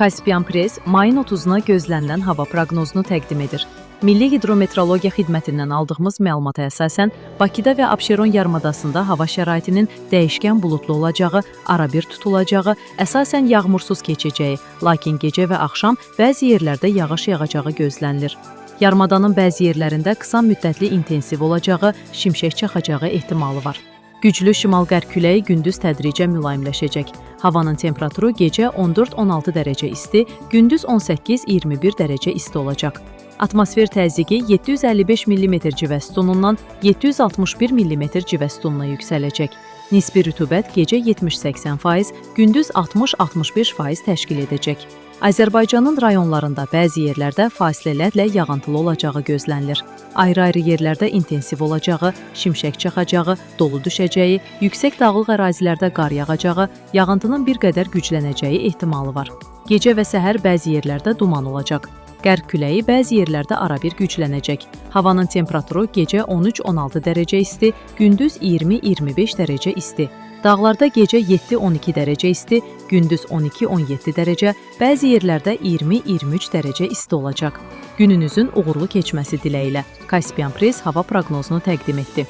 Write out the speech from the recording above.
Kaspian Press mayın 30-na gözlənilən hava proqnozunu təqdim edir. Milli Hidrometeorologiya Xidmətindən aldığımız məlumata əsasən, Bakıda və Abşeron yarımadasında hava şəraitinin dəyişkən buludlu olacağı, arabir tutulacağı, əsasən yağmursuz keçəcəyi, lakin gecə və axşam bəzi yerlərdə yağış yağacağı gözlənilir. Yarımadanın bəzi yerlərində qısa müddətli intensiv olacağı, şimşək çaxacağı ehtimalı var. Güclü şimal-qərb küləyi gündüz tədricən mülayimləşəcək. Havanın temperaturu gecə 14-16 dərəcə isti, gündüz 18-21 dərəcə isti olacaq. Atmosfer təzyiqi 755 mm civə sütunundan 761 mm civə sütununa yüksələcək. Nisbi rütubət gecə 70-80%, gündüz 60-65% təşkil edəcək. Azərbaycanın rayonlarında bəzi yerlərdə fasilələrlə yağıntılı olacağı gözlənilir. Ayrı-ayrı yerlərdə intensiv olacağı, şimşək çaxacağı, dolu düşəcəyi, yüksək dağlıq ərazilərdə qar yağacağı, yağıntının bir qədər güclənəcəyi ehtimalı var. Gecə və səhər bəzi yerlərdə duman olacaq. Qərb küləyi bəzi yerlərdə arabir güclənəcək. Havanın temperaturu gecə 13-16 dərəcə isti, gündüz 20-25 dərəcə isti. Dağlarda gecə 7-12 dərəcə isti, gündüz 12-17 dərəcə, bəzi yerlərdə 20-23 dərəcə isti olacaq. Gününüzün uğurlu keçməsi diləyilə. Kaspian Press hava proqnozunu təqdim etdi.